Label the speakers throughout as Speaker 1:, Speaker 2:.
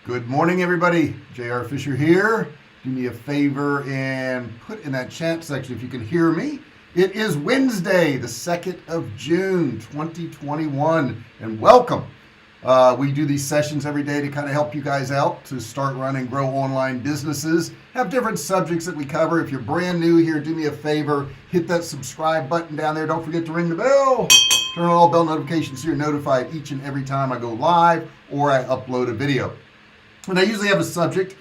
Speaker 1: Good morning, everybody. J.R. Fisher here. Do me a favor and put in that chat section if you can hear me. It is Wednesday, the 2nd of June, 2021, and welcome. We do these sessions every day to kind of help you guys out to start, run, and grow online businesses. Have different subjects that we cover. If you're brand new here, do me a favor, hit that subscribe button down there. Don't forget to ring the bell. Turn on all bell notifications so you're notified each and every time I go live or I upload a video. And I usually have a subject.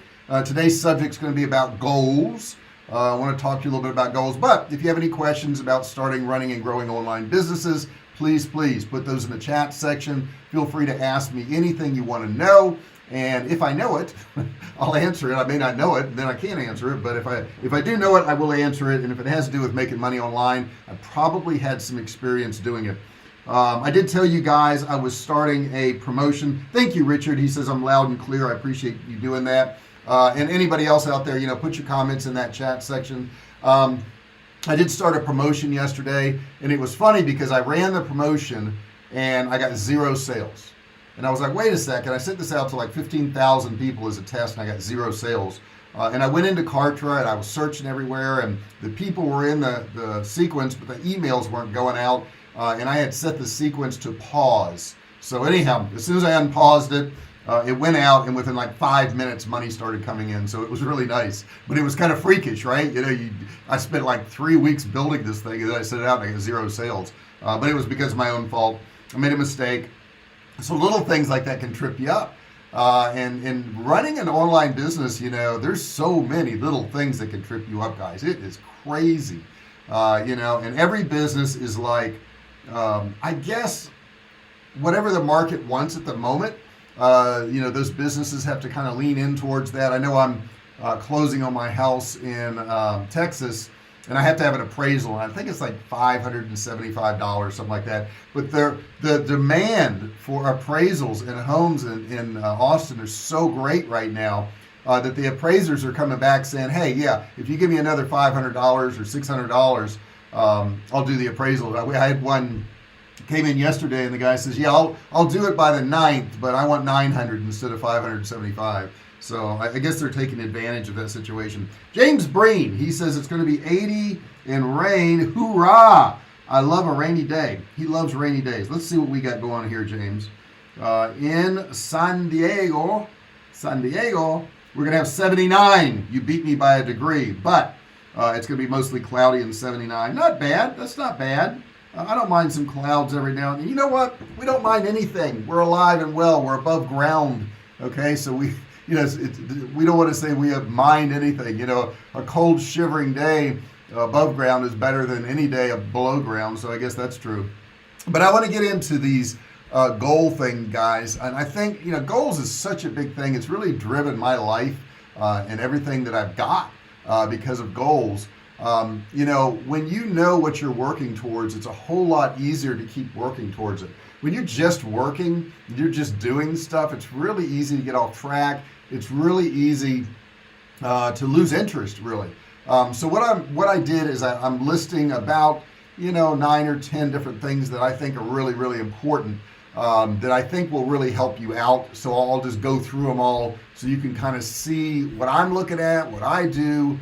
Speaker 1: Today's subject is going to be about goals. I want to talk to you a little bit about goals, but if you have any questions about starting, running, and growing online businesses, please put those in the chat section. Feel free to ask me anything you want to know, and if I know it, I'll answer it. I may not know it, then I can't answer it, but if I do know it, I will answer it, and if it has to do with making money online, I probably had some experience doing it. I did tell you guys I was starting a promotion. Thank you, Richard. He says I'm loud and clear. I appreciate you doing that. And anybody else out there, put your comments in that chat section. I did start a promotion yesterday, and it was funny because I ran the promotion and I got 0 sales. And I was like, wait a second. I sent this out to like 15,000 people as a test, and I got 0 sales. And I went into Kartra and I was searching everywhere, and the people were in the sequence, but the emails weren't going out. And I had set the sequence to pause. So anyhow, as soon as I unpaused it, it went out, and within like 5 minutes, money started coming in. So it was really nice, but it was kind of freakish, right? I spent like 3 weeks building this thing, and then I sent it out and I got 0 sales. But it was because of my own fault. I made a mistake. So little things like that can trip you up. And running an online business, there's so many little things that can trip you up, guys. It is crazy. And every business is like, I guess whatever the market wants at the moment, those businesses have to kind of lean in towards that. I know I'm closing on my house in Texas, and I have to have an appraisal, and I think it's like $575, something like that. But the demand for appraisals in homes in Austin is so great right now that the appraisers are coming back saying, hey, yeah, if you give me another $500 or $600, I'll do the appraisal. I had one came in yesterday, and the guy says, yeah, I'll do it by the 9th, but I want 900 instead of 575. So I guess they're taking advantage of that situation. James Breen, he says it's going to be 80 and rain. Hoorah! I love a rainy day. He loves rainy days. Let's see what we got going here, James. In San Diego, we're going to have 79. You beat me by a degree, but it's going to be mostly cloudy and 79. Not bad. That's not bad. I don't mind some clouds every now and then. You know what? We don't mind anything. We're alive and well. We're above ground. Okay, so we don't want to say we have mind anything. A cold, shivering day above ground is better than any day below ground. So I guess that's true. But I want to get into these goal thing, guys. And I think goals is such a big thing. It's really driven my life and everything that I've got because of goals. When you know what you're working towards, it's a whole lot easier to keep working towards it. When you're just working, you're just doing stuff, it's really easy to get off track. It's really easy to lose interest, really. So what I did is I'm listing about 9 or 10 different things that I think are really, really important that I think will really help you out. So I'll just go through them all so you can kind of see what I'm looking at, what I do.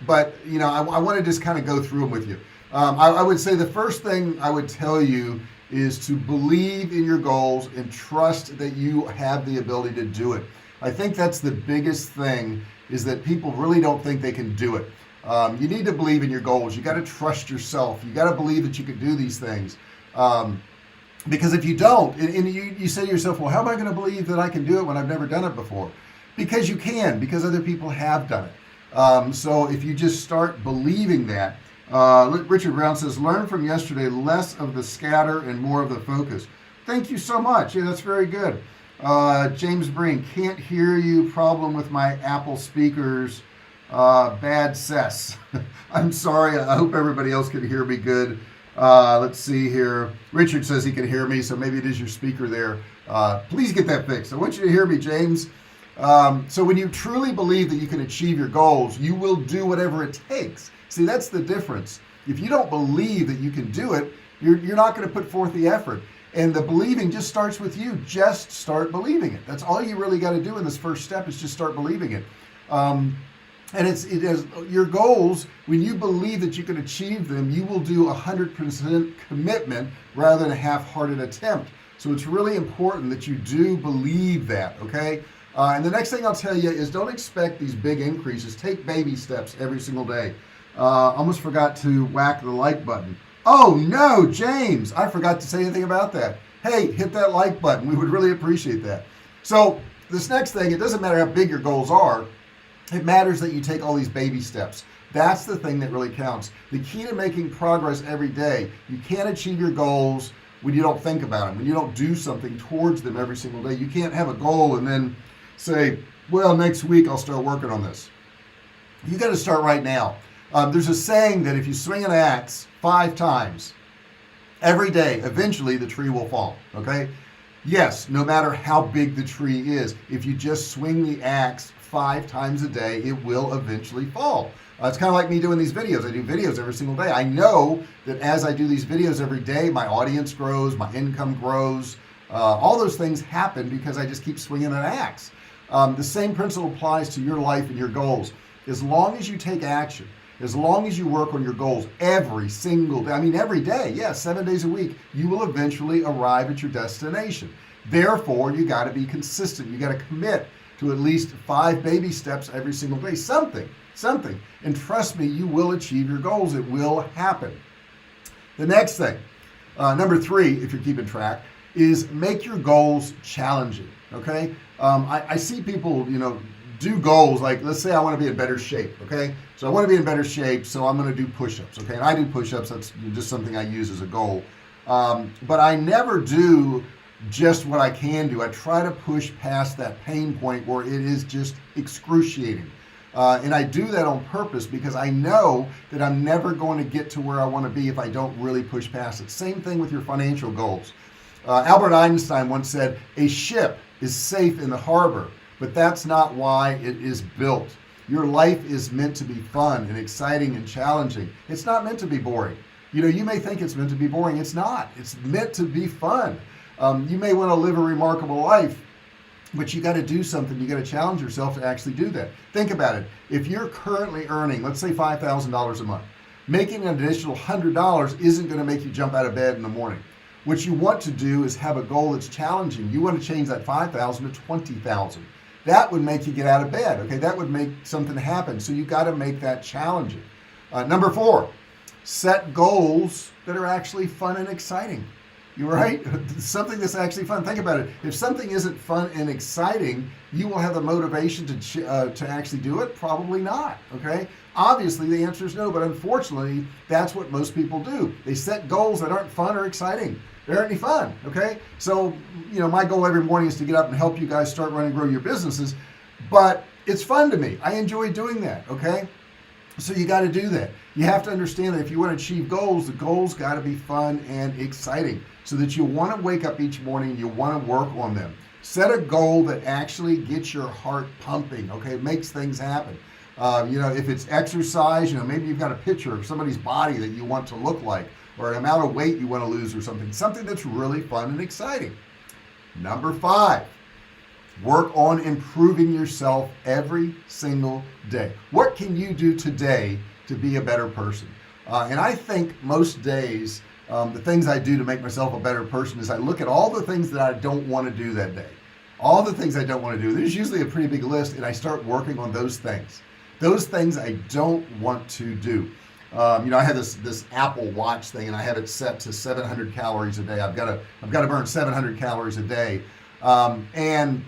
Speaker 1: But I want to just kind of go through them with you. I would say the first thing I would tell you is to believe in your goals and trust that you have the ability to do it. I think that's the biggest thing, is that people really don't think they can do it. You need to believe in your goals. You got to trust yourself. You got to believe that you can do these things. Because if you don't, and you say to yourself, well, how am I going to believe that I can do it when I've never done it before? Because you can, because other people have done it. So if you just start believing that, Richard Brown says, learn from yesterday, less of the scatter and more of the focus. Thank you so much. Yeah, that's very good. James Breen, can't hear you, problem with my Apple speakers, bad cess. I'm sorry, I hope everybody else can hear me good. Let's see here. Richard says he can hear me, so maybe it is your speaker there. Please get that fixed. I want you to hear me, James. So when you truly believe that you can achieve your goals, you will do whatever it takes. See, that's the difference. If you don't believe that you can do it, you're not going to put forth the effort. And the believing just starts with you. Just start believing it. That's all you really got to do in this first step, is just start believing it. And it is your goals. When you believe that you can achieve them, you will do 100% commitment rather than a half-hearted attempt. So it's really important that you do believe that, okay? And the next thing I'll tell you is, don't expect these big increases. Take baby steps every single day. Almost forgot to whack the like button. Oh no, James, I forgot to say anything about that. Hey, hit that like button. We would really appreciate that. So this next thing, it doesn't matter how big your goals are. It matters that you take all these baby steps. That's the thing that really counts. The key to making progress every day, you can't achieve your goals when you don't think about them, when you don't do something towards them every single day. You can't have a goal and then say, well, next week I'll start working on this. You got to start right now. There's a saying that if you swing an axe 5 times every day, eventually the tree will fall, okay? Yes, no matter how big the tree is, if you just swing the axe 5 times a day, it will eventually fall. It's kind of like me doing these videos. I do videos every single day. I know that as I do these videos every day, my audience grows, my income grows. All those things happen because I just keep swinging an axe. The same principle applies to your life and your goals. As long as you take action, as long as you work on your goals every single day, I mean every day, yes, 7 days a week, you will eventually arrive at your destination. Therefore, you got to be consistent. You got to commit to at least 5 baby steps every single day, something. And trust me, you will achieve your goals. It will happen. The next thing, number 3, if you're keeping track, is make your goals challenging, okay? I see people, do goals like, let's say I want to be in better shape, okay? So I want to be in better shape, so I'm going to do push-ups, okay? And I do push-ups. That's just something I use as a goal. But I never do just what I can do. I try to push past that pain point where it is just excruciating. And I do that on purpose because I know that I'm never going to get to where I want to be if I don't really push past it. Same thing with your financial goals. Albert Einstein once said, a ship is safe in the harbor, but that's not why it is built. Your life is meant to be fun and exciting and challenging. It's not meant to be boring. You may think it's meant to be boring. It's not. It's meant to be fun. You may want to live a remarkable life, but you got to do something. You got to challenge yourself to actually do that. Think about it. If you're currently earning, let's say $5,000 a month, making an additional $100 isn't going to make you jump out of bed in the morning. What you want to do is have a goal that's challenging. You want to change that 5,000 to 20,000. That would make you get out of bed. Okay, that would make something happen. So you got to make that challenging. Number 4, set goals that are actually fun and exciting. You're right. Something that's actually fun. Think about it. If something isn't fun and exciting, you will have the motivation to actually do it. Probably not. Okay. Obviously, the answer is no. But unfortunately, that's what most people do. They set goals that aren't fun or exciting. They aren't any fun. Okay. So, my goal every morning is to get up and help you guys start running and grow your businesses. But it's fun to me. I enjoy doing that. Okay. So you got to do that. You have to understand that if you want to achieve goals, the goals got to be fun and exciting so that you want to wake up each morning and you want to work on them. Set a goal that actually gets your heart pumping, okay? It makes things happen. If it's exercise, maybe you've got a picture of somebody's body that you want to look like, or an amount of weight you want to lose or something that's really fun and exciting. Number 5. Work on improving yourself every single day. What can you do today to be a better person? And I think most days, the things I do to make myself a better person is I look at all the things that I don't want to do that day. All the things I don't want to do. There's usually a pretty big list, and I start working on those things. Those things I don't want to do. I have this Apple Watch thing, and I have it set to 700 calories a day. I've got to burn 700 calories a day. And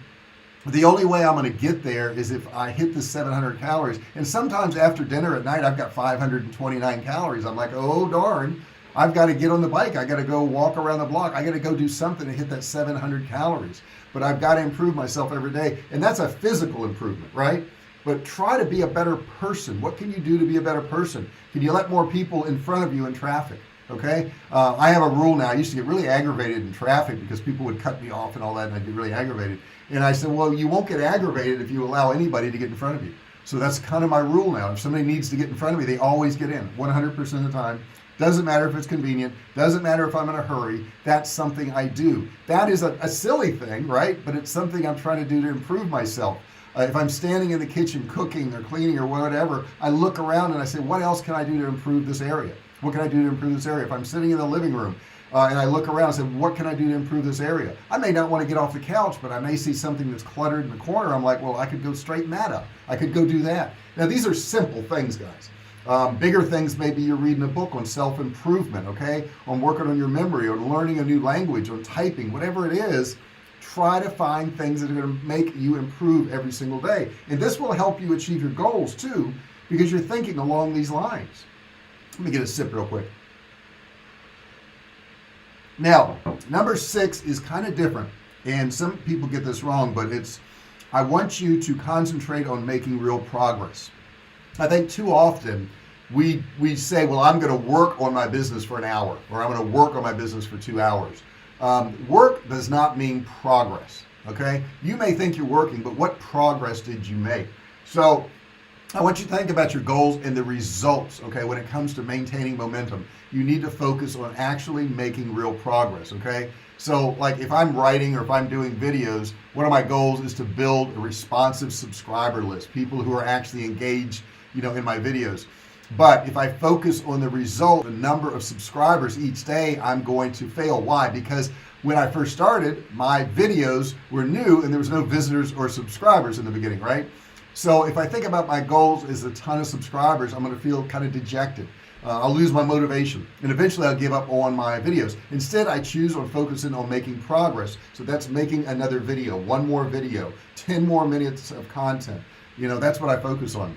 Speaker 1: the only way I'm going to get there is if I hit the 700 calories. And sometimes after dinner at night, I've got 529 calories. I'm like, oh, darn, I've got to get on the bike. I got to go walk around the block. I got to go do something to hit that 700 calories. But I've got to improve myself every day. And that's a physical improvement, right? But try to be a better person. What can you do to be a better person? Can you let more people in front of you in traffic? Okay. I have a rule now. I used to get really aggravated in traffic because people would cut me off and all that, and I'd get really aggravated. And I said, well, you won't get aggravated if you allow anybody to get in front of you. So that's kind of my rule now. If somebody needs to get in front of me, they always get in 100% of the time. Doesn't matter if it's convenient. Doesn't matter if I'm in a hurry. That's something I do. That is a silly thing, right? But it's something I'm trying to do to improve myself. If I'm standing in the kitchen cooking or cleaning or whatever, I look around and I say, what else can I do to improve this area? What can I do to improve this area? If I'm sitting in the living room and I look around and say, what can I do to improve this area? I may not want to get off the couch, but I may see something that's cluttered in the corner. I'm like, well, I could go straighten that up. I could go do that. Now, these are simple things, guys. Bigger things, maybe you're reading a book on self-improvement, okay? On working on your memory, on learning a new language, on typing, whatever it is. Try to find things that are going to make you improve every single day. And this will help you achieve your goals too, because you're thinking along these lines. Let me get a sip real quick. Now, number 6 is kind of different, and some people get this wrong, but it's, I want you to concentrate on making real progress. I think too often we say, well, I'm going to work on my business for an hour, or I'm going to work on my business for 2 hours. Work does not mean progress, okay? You may think you're working, but what progress did you make? So I want you to think about your goals and the results, okay? When it comes to maintaining momentum, you need to focus on actually making real progress, okay? So like if I'm writing or if I'm doing videos, one of my goals is to build a responsive subscriber list, people who are actually engaged, in my videos. But if I focus on the result, the number of subscribers each day, I'm going to fail. Why? Because when I first started, my videos were new and there was no visitors or subscribers in the beginning, right? So if I think about my goals as a ton of subscribers, I'm going to feel kind of dejected. I'll lose my motivation and eventually I'll give up on my videos. Instead, I choose on focusing on making progress. So that's making another video, one more video, 10 more minutes of content. That's what I focus on.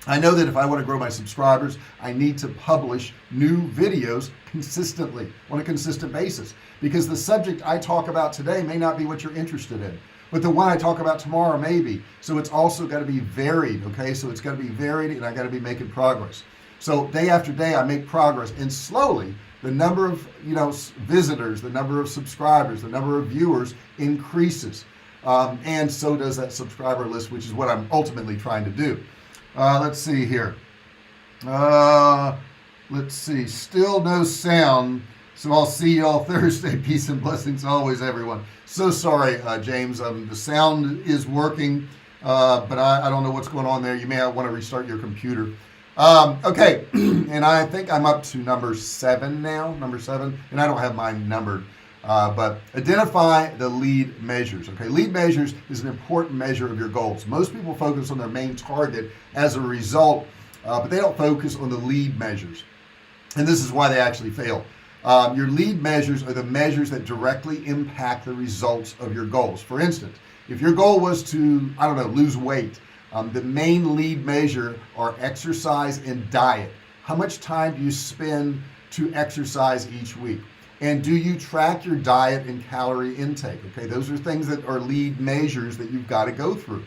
Speaker 1: I know that if I want to grow my subscribers, I need to publish new videos consistently on a consistent basis, because the subject I talk about today may not be what you're interested in, but the one I talk about tomorrow may be. So it's also got to be varied, okay? So it's got to be varied and I got to be making progress. So day after day I make progress, and slowly the number of visitors, the number of subscribers, the number of viewers increases, and so does that subscriber list, which is what I'm ultimately trying to do. Let's see here. Let's see. Still no sound. So I'll see y'all Thursday. Peace and blessings always, everyone. So sorry, James. The sound is working, but I don't know what's going on there. You may want to restart your computer. Okay. And I think I'm up to number 7 now. Number 7. And I don't have mine numbered. But identify the lead measures. Okay, lead measures is an important measure of your goals. Most people focus on their main target as a result, but they don't focus on the lead measures, and this is why they actually fail. Your lead measures are the measures that directly impact the results of your goals. For instance, if your goal was to, lose weight, the main lead measure are exercise and diet. How much time do you spend to exercise each week? And do you track your diet and calorie intake? Okay, those are things that are lead measures that you've got to go through.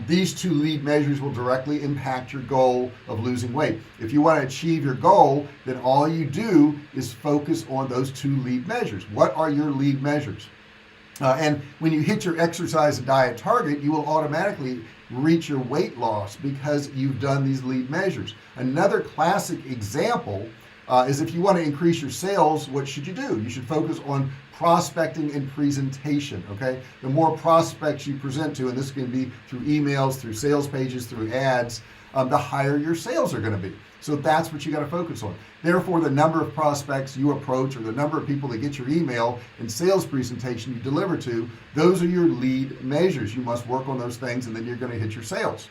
Speaker 1: These 2 lead measures will directly impact your goal of losing weight. If you want to achieve your goal, then all you do is focus on those 2 lead measures. What are your lead measures? And when you hit your exercise and diet target, you will automatically reach your weight loss because you've done these lead measures. Another classic example is if you want to increase your sales, what should you do? You should focus on prospecting and presentation, okay? The more prospects you present to, and this can be through emails, through sales pages, through ads, the higher your sales are going to be. So that's what you got to focus on. Therefore, the number of prospects you approach, or the number of people that get your email and sales presentation you deliver to, those are your lead measures. You must work on those things, and then you're going to hit your sales.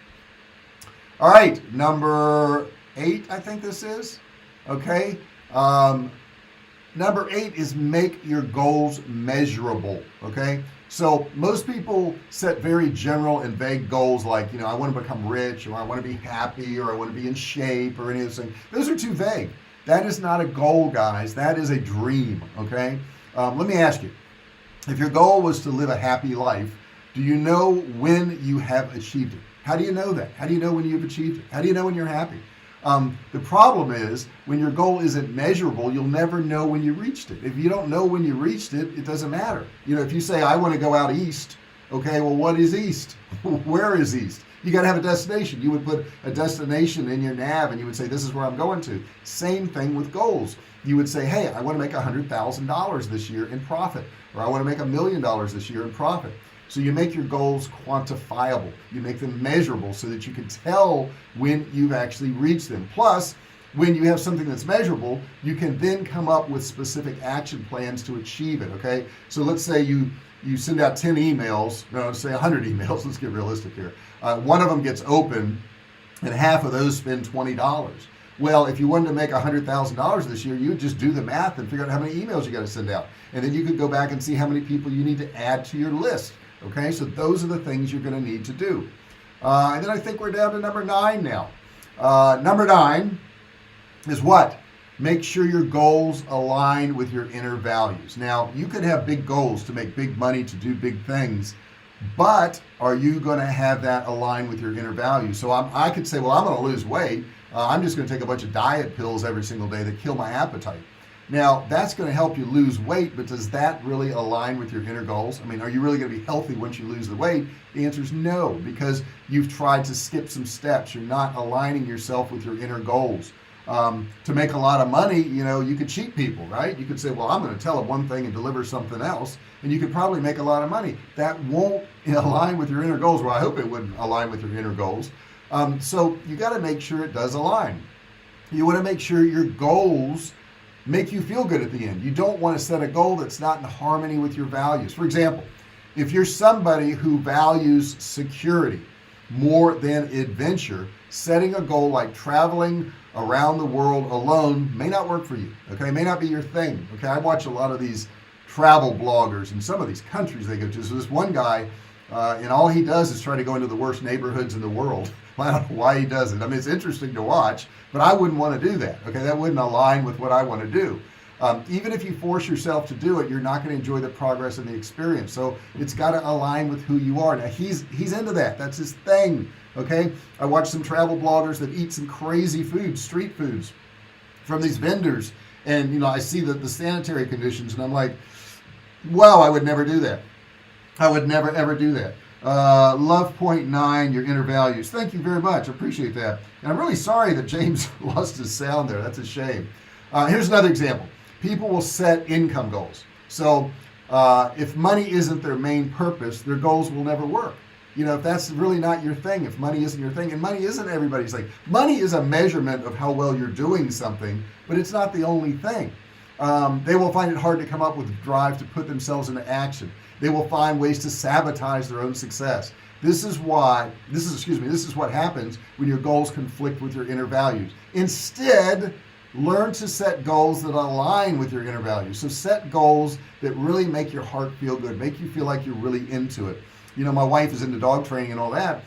Speaker 1: All right, number 8, I think this is. Okay, number 8 is make your goals measurable. Okay, so most people set very general and vague goals like, I want to become rich, or I want to be happy, or I want to be in shape, or any of those things. Those are too vague. That is not a goal, guys. That is a dream. Okay, let me ask you, if your goal was to live a happy life, do you know when you have achieved it? How do you know that? How do you know when you've achieved it? How do you know when you're happy? The problem is when your goal isn't measurable, you'll never know when you reached it. If you don't know when you reached it, it doesn't matter. If you say, I want to go out east, okay, well, what is east? Where is east? You got to have a destination. You would put a destination in your nav and you would say, this is where I'm going to. Same thing with goals. You would say, hey, I want to make $100,000 this year in profit, or I want to make $1 million this year in profit. So you make your goals quantifiable. You make them measurable so that you can tell when you've actually reached them. Plus, when you have something that's measurable, you can then come up with specific action plans to achieve it. Okay, so let's say you send out 10 emails, no, let's say 100 emails. Let's get realistic here. One of them gets open, and half of those spend $20. Well, if you wanted to make $100,000 this year, you would just do the math and figure out how many emails you got to send out, and then you could go back and see how many people you need to add to your list. Okay, so those are the things you're going to need to do. And then I think we're down to number 9 now. Number 9 is what? Make sure your goals align with your inner values. Now, you could have big goals to make big money, to do big things, but are you going to have that align with your inner values? So I could say, well, I'm going to lose weight. I'm just going to take a bunch of diet pills every single day that kill my appetite. Now, that's going to help you lose weight, but does that really align with your inner goals? I mean, are you really going to be healthy once you lose the weight? The answer is no, because you've tried to skip some steps. You're not aligning yourself with your inner goals. To make a lot of money, you could cheat people, right? You could say, well, I'm going to tell them one thing and deliver something else, and you could probably make a lot of money. That won't align with your inner goals. Well, I hope it wouldn't align with your inner goals. So you got to make sure it does align. You want to make sure your goals make you feel good at the end. You don't want to set a goal that's not in harmony with your values. For example, if you're somebody who values security more than adventure, setting a goal like traveling around the world alone may not work for you. Okay, may not be your thing. Okay, I watch a lot of these travel bloggers in some of these countries they go to. So this one guy, and all he does is try to go into the worst neighborhoods in the world. I don't know why he does it. I mean, it's interesting to watch, but I wouldn't want to do that. Okay, that wouldn't align with what I want to do. Even if you force yourself to do it, you're not going to enjoy the progress and the experience. So it's got to align with who you are. Now he's into that. That's his thing. Okay, I watch some travel bloggers that eat some crazy foods, street foods, from these vendors, and I see the sanitary conditions, and I'm like, wow, I would never do that. I would never ever do that. Love point 9, your inner values. Thank you very much. I appreciate that. And I'm really sorry that James lost his sound there. That's a shame. Here's another example. People will set income goals. So if money isn't their main purpose, their goals will never work. If that's really not your thing, if money isn't your thing, and money isn't everybody's thing. Money is a measurement of how well you're doing something, but it's not the only thing. They will find it hard to come up with the drive to put themselves into action. They will find ways to sabotage their own success. This is what happens when your goals conflict with your inner values. Instead, learn to set goals that align with your inner values. So set goals that really make your heart feel good, make you feel like you're really into it. My wife is into dog training and all that,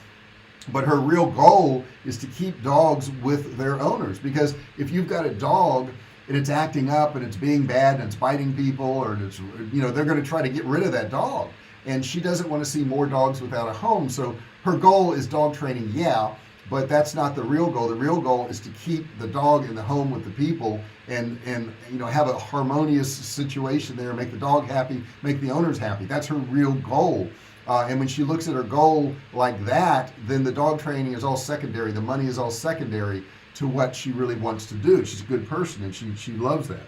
Speaker 1: but her real goal is to keep dogs with their owners, because if you've got a dog and it's acting up and it's being bad and it's biting people, or it's, they're going to try to get rid of that dog, and she doesn't want to see more dogs without a home. So her goal is dog training, yeah, but that's not the real goal. The real goal is to keep the dog in the home with the people and have a harmonious situation there, make the dog happy, make the owners happy. That's her real goal. And when she looks at her goal like that, then the dog training is all secondary. The money is all secondary to what she really wants to do. She's a good person, and she loves that.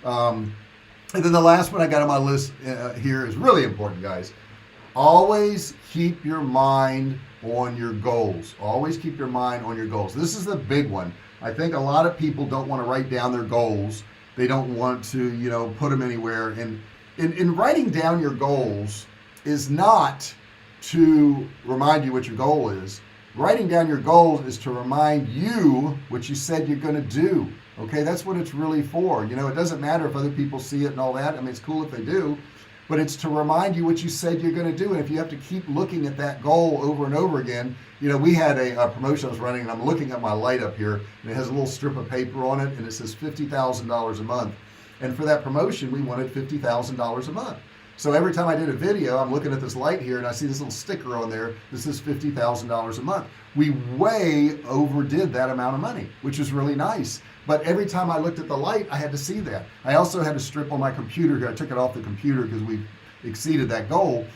Speaker 1: And then the last one I got on my list here is really important, guys. Always keep your mind on your goals. Always keep your mind on your goals. This is the big one. I think a lot of people don't want to write down their goals. They don't want to, put them anywhere. And in writing down your goals is not to remind you what your goal is. Writing down your goals is to remind you what you said you're going to do. Okay, that's what it's really for. It doesn't matter if other people see it and all that. I mean, it's cool if they do, but it's to remind you what you said you're going to do. And if you have to keep looking at that goal over and over again, we had a promotion I was running, and I'm looking at my light up here, and it has a little strip of paper on it, and it says $50,000 a month. And for that promotion, we wanted $50,000 a month. So every time I did a video, I'm looking at this light here, and I see this little sticker on there that says $50,000 a month. We way overdid that amount of money, which was really nice. But every time I looked at the light, I had to see that. I also had a strip on my computer here. I took it off the computer because we exceeded that goal.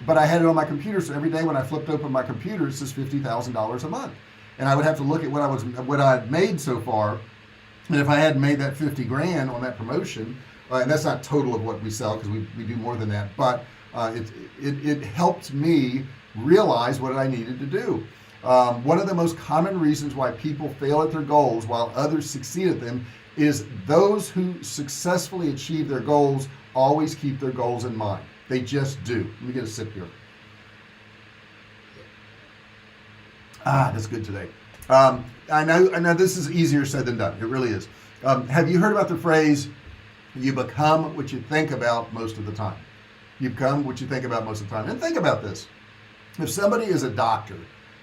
Speaker 1: but I had it on my computer, so every day when I flipped open my computer, it says $50,000 a month, and I would have to look at what I had made so far, and if I hadn't made that 50 grand on that promotion, and that's not total of what we sell because we do more than that, but it helped me realize what I needed to do. One of the most common reasons why people fail at their goals while others succeed at them is those who successfully achieve their goals always keep their goals in mind. They just do. Let me get a sip here. That's good today. I know this is easier said than done. It really is. Have you heard about the phrase, you become what you think about most of the time? You become what you think about most of the time. And think about this. If somebody is a doctor,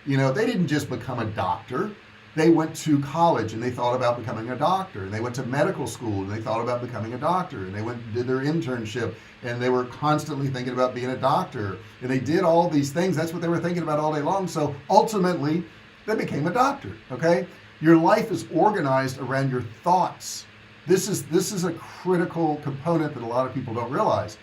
Speaker 1: they didn't just become a doctor. They went to college and they thought about becoming a doctor, and they went to medical school and they thought about becoming a doctor, and they went and did their internship and they were constantly thinking about being a doctor, and they did all these things. That's what they were thinking about all day long. So ultimately they became a doctor. Okay, your life is organized around your thoughts. This is a critical component that a lot of people don't realize.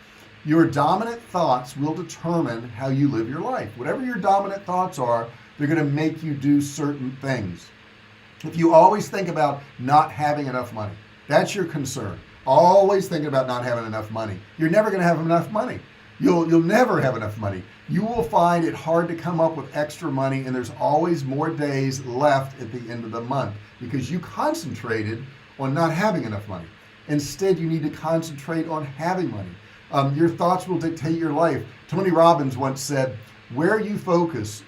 Speaker 1: Your dominant thoughts will determine how you live your life. Whatever your dominant thoughts are, they're going to make you do certain things. If you always think about not having enough money, that's your concern. Always thinking about not having enough money. You're never going to have enough money. You'll never have enough money. You will find it hard to come up with extra money, and there's always more days left at the end of the month because you concentrated on not having enough money. Instead, you need to concentrate on having money. Your thoughts will dictate your life. Tony Robbins once said, where you focus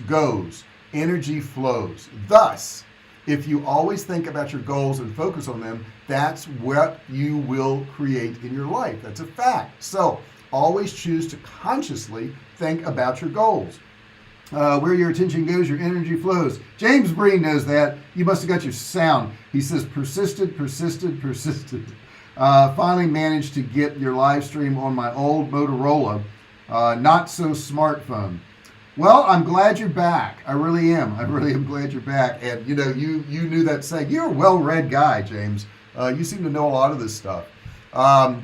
Speaker 1: goes, energy flows. Thus, if you always think about your goals and focus on them, that's what you will create in your life. That's a fact. So always choose to consciously think about your goals. Where your attention goes, your energy flows. James Breen knows that. You must have got your sound. He says persisted. Finally managed to get your live stream on my old Motorola not so smartphone. Well, I'm glad you're back. I really am glad you're back. And you knew that saying. You're a well-read guy, James. You seem to know a lot of this stuff.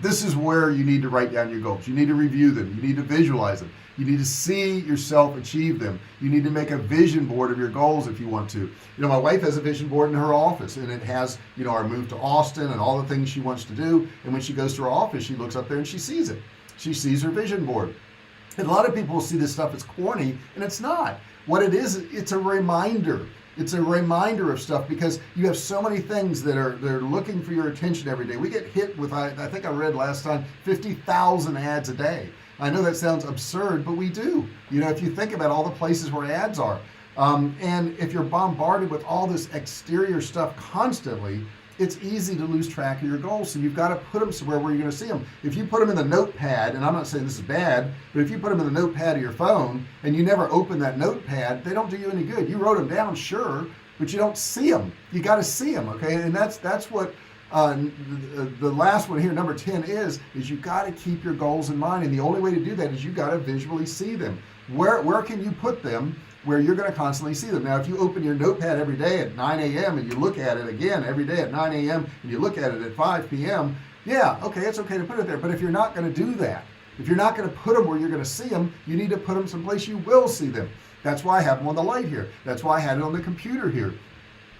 Speaker 1: This is where you need to write down your goals. You need to review them. You need to visualize them. You need to see yourself achieve them. You need to make a vision board of your goals if you want to. My wife has a vision board in her office, and it has, our move to Austin and all the things she wants to do. And when she goes to her office, she looks up there and she sees it. She sees her vision board. And a lot of people will see this stuff as corny, and it's not. What it is, it's a reminder. It's a reminder of stuff because you have so many things they're looking for your attention every day. We get hit with, I think I read last time, 50,000 ads a day. I know that sounds absurd, but we do. If you think about all the places where ads are, and if you're bombarded with all this exterior stuff constantly, it's easy to lose track of your goals. So you've got to put them somewhere where you're going to see them. If you put them in the notepad, and I'm not saying this is bad, but if you put them in the notepad of your phone and you never open that notepad, they don't do you any good. You wrote them down, sure, but you don't see them. You got to see them, okay? And that's what the last one here, number 10, is you got to keep your goals in mind. And the only way to do that is you got to visually see them. Where can you put them where you're going to constantly see them? Now, if you open your notepad every day at 9 a.m. and you look at it again every day at 9 a.m. and you look at it at 5 p.m., yeah, okay, it's okay to put it there. But if you're not going to do that, if you're not going to put them where you're going to see them, you need to put them someplace you will see them. That's why I have them on the light here. That's why I had it on the computer here.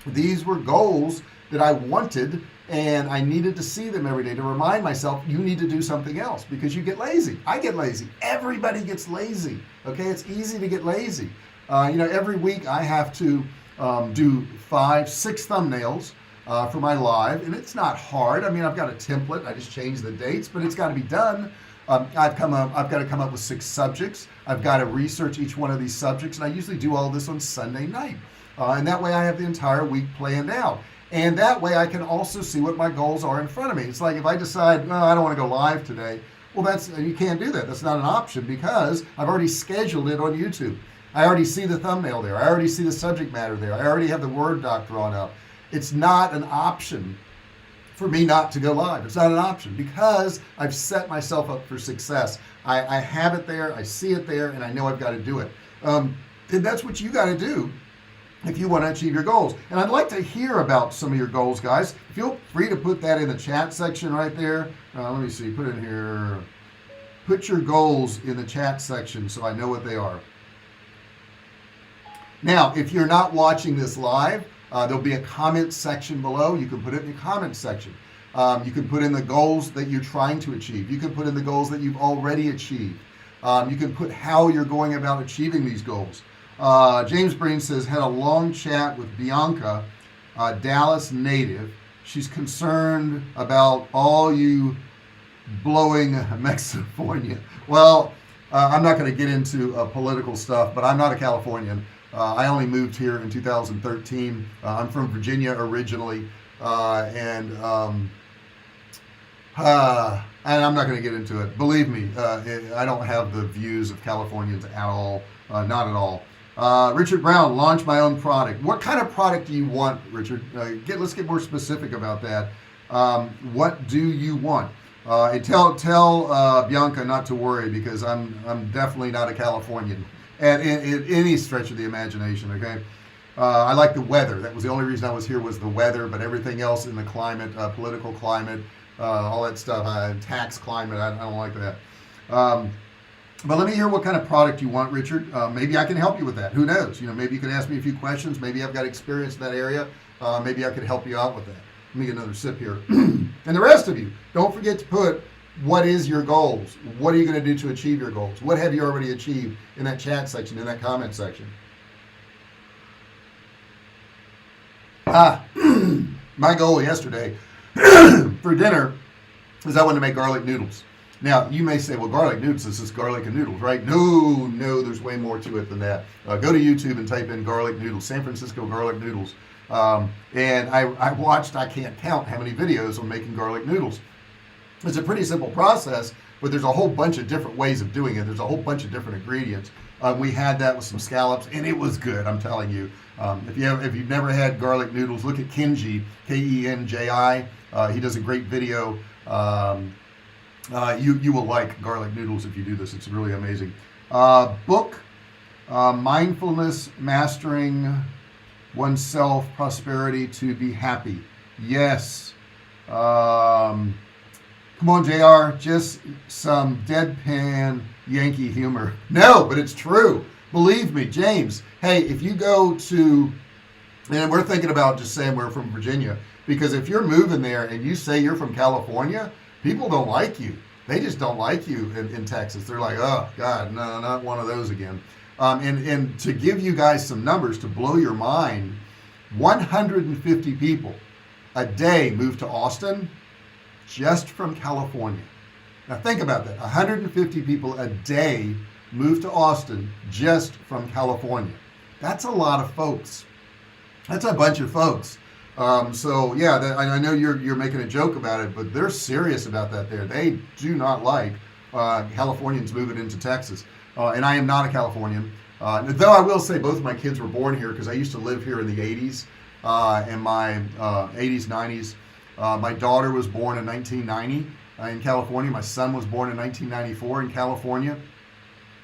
Speaker 1: These were goals that I wanted, and I needed to see them every day to remind myself, you need to do something else, because you get lazy. I get lazy. Everybody gets lazy. Okay, it's easy to get lazy. Every week I have to do 5-6 thumbnails for my live, and it's not hard. I mean, I've got a template. I just change the dates, but it's got to be done. I've got to come up with 6 subjects. I've got to research each one of these subjects, and I usually do all this on Sunday night. And that way I have the entire week planned out. And that way I can also see what my goals are in front of me. It's like if I decide, well, I don't want to go live today, well, you can't do that. That's not an option because I've already scheduled it on YouTube. I already see the thumbnail there. I already see the subject matter there. I already have the Word doc drawn up. It's not an option for me not to go live. It's not an option because I've set myself up for success. I have it there, I see it there, and I know I've got to do it. And that's what you got to do if you want to achieve your goals. And I'd like to hear about some of your goals, guys. Feel free to put that in the chat section right there. Let me see, put in here. put your goals in the chat section so I know what they are. Now, if you're not watching this live, there'll be a comment section below. You can put it in the comment section. You can put in the goals that you're trying to achieve. You can put in the goals that you've already achieved. You can put how you're going about achieving these goals. James Breen says, had a long chat with Bianca, Dallas native. She's concerned about all you blowing Mexifornia. Well, I'm not going to get into political stuff, but I'm not a Californian. I only moved here in 2013. I'm from Virginia originally, and I'm not going to get into it. Believe me, I don't have the views of Californians at all, not at all. Richard Brown, launch my own product. What kind of product do you want, Richard? Let's get more specific about that. What do you want? And tell Bianca not to worry, because I'm definitely not a Californian at any stretch of the imagination. Okay, I like the weather. That was the only reason I was here, was the weather. But everything else in the climate, political climate, all that stuff, tax climate, I don't like that. But let me hear what kind of product you want, Richard. Maybe I can help you with that. Who knows? Maybe you can ask me a few questions. Maybe I've got experience in that area. Maybe I could help you out with that. Let me get another sip here. And the rest of you, don't forget to put, what is your goals? What are you going to do to achieve your goals? What have you already achieved in that chat section, in that comment section? My goal yesterday for dinner is I wanted to make garlic noodles. Now, you may say, well, garlic noodles is just garlic and noodles, right? No, there's way more to it than that. Go to YouTube and type in garlic noodles, San Francisco garlic noodles. And I watched, I can't count how many videos on making garlic noodles. It's a pretty simple process, but there's a whole bunch of different ways of doing it. There's a whole bunch of different ingredients. We had that with some scallops, and it was good, I'm telling you. If you've never had garlic noodles, look at Kenji, Kenji. He does a great video. You will like garlic noodles if you do this. It's really amazing. Book, Mindfulness, Mastering Oneself, Prosperity to Be Happy. Yes. Come on, JR, just some deadpan Yankee humor. No, but it's true. Believe me, James. Hey, if you go to, and we're thinking about just saying we're from Virginia, because if you're moving there and you say you're from California, people don't like you. They just don't like you in Texas. They're like, oh, God, no, not one of those again. And to give you guys some numbers to blow your mind, 150 people a day move to Austin just from California. Now think about that. 150 people a day move to Austin just from California. That's a lot of folks. That's a bunch of folks. So yeah, I know you're making a joke about it, but they're serious about that there. They do not like Californians moving into Texas. And I am not a Californian. Though I will say both of my kids were born here, because I used to live here in the 80s, in my 80s, 90s. My daughter was born in 1990 in California. My son was born in 1994 in California.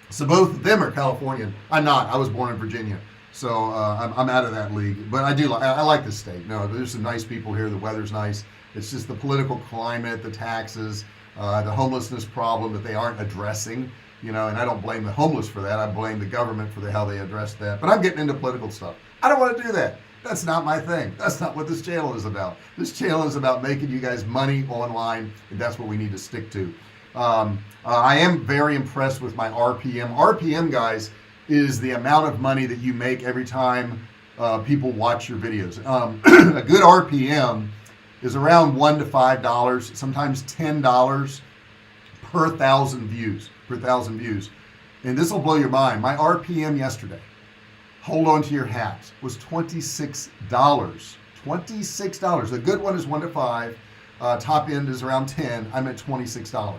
Speaker 1: So both of them are Californian. I'm not. I was born in Virginia. So I'm out of that league. But I like this state. No, there's some nice people here. The weather's nice. It's just the political climate, the taxes, the homelessness problem that they aren't addressing. And I don't blame the homeless for that. I blame the government for how they address that. But I'm getting into political stuff. I don't want to do that. That's not my thing. That's not what this channel is about. This channel is about making you guys money online, and that's what we need to stick to. I am very impressed with my RPM. RPM, guys, is the amount of money that you make every time people watch your videos. A good RPM is around $1 to $5, sometimes $10 per thousand views. And this will blow your mind. My RPM yesterday, hold on to your hats, was $26. $26. The good one is 1 to 5. Top end is around 10. I'm at $26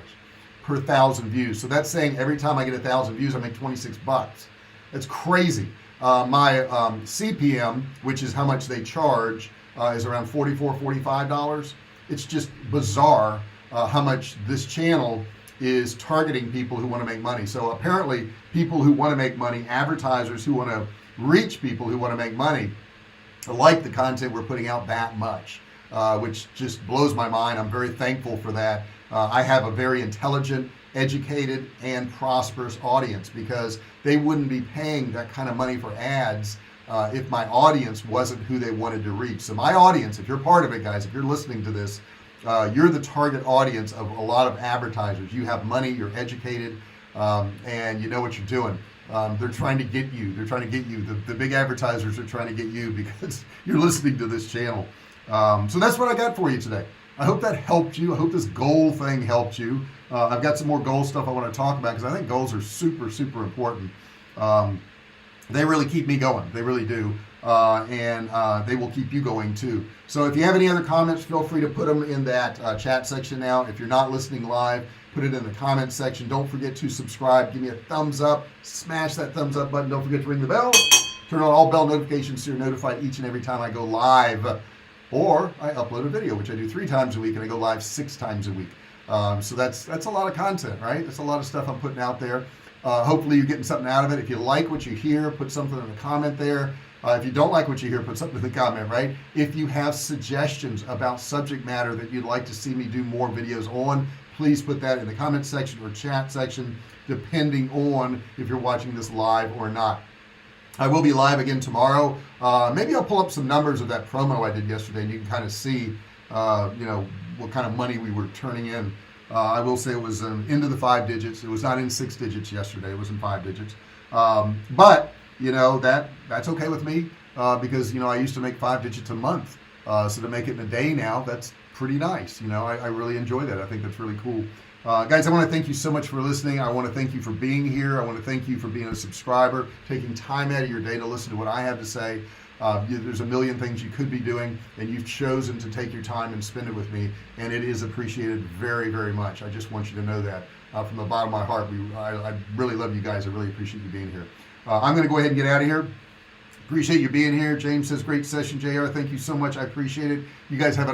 Speaker 1: per thousand views. So that's saying every time I get 1,000 views, I make 26 bucks. That's crazy. My CPM, which is how much they charge, is around $44, $45. It's just bizarre how much this channel is targeting people who want to make money. So apparently people who want to make money, advertisers who want to reach people who want to make money, like the content we're putting out that much, which just blows my mind. I'm very thankful for that. I have a very intelligent educated and prosperous audience, because they wouldn't be paying that kind of money for ads if my audience wasn't who they wanted to reach. So my audience, if you're part of it, guys, if you're listening to this, you're the target audience of a lot of advertisers. You have money, you're educated, and you know what you're doing. They're trying to get you. They're trying to get you. The big advertisers are trying to get you because you're listening to this channel. So that's what I got for you today. I hope that helped you. I hope this goal thing helped you. I've got some more goal stuff I want to talk about, because I think goals are super, super important. They really keep me going. They really do. And they will keep you going too. So if you have any other comments, feel free to put them in that chat section now. If you're not listening live, put it in the comments section. Don't forget to subscribe. Give me a thumbs up. Smash that thumbs up button. Don't forget to ring the bell. Turn on all bell notifications so you're notified each and every time I go live. Or I upload a video, which I do 3 times a week, and I go live 6 times a week. So that's a lot of content, right? That's a lot of stuff I'm putting out there. Hopefully you're getting something out of it. If you like what you hear, put something in the comment there. If you don't like what you hear, put something in the comment, right? If you have suggestions about subject matter that you'd like to see me do more videos on, please put that in the comment section or chat section, depending on if you're watching this live or not. I will be live again tomorrow. Maybe I'll pull up some numbers of that promo I did yesterday, and you can kind of see, what kind of money we were turning in. I will say it was into the 5 digits. It was not in 6 digits yesterday. It was in 5 digits. But that's okay with me, because I used to make 5 digits a month. So to make it in a day now, that's pretty nice. I really enjoy that. I think that's really cool. Guys, I want to thank you so much for listening. I want to thank you for being here. I want to thank you for being a subscriber, taking time out of your day to listen to what I have to say. There's a million things you could be doing, and you've chosen to take your time and spend it with me, and it is appreciated very, very much. I just want you to know that from the bottom of my heart. I really love you guys. I really appreciate you being here. I'm going to go ahead and get out of here. Appreciate you being here. James says, great session, JR. Thank you so much. I appreciate it. You guys have an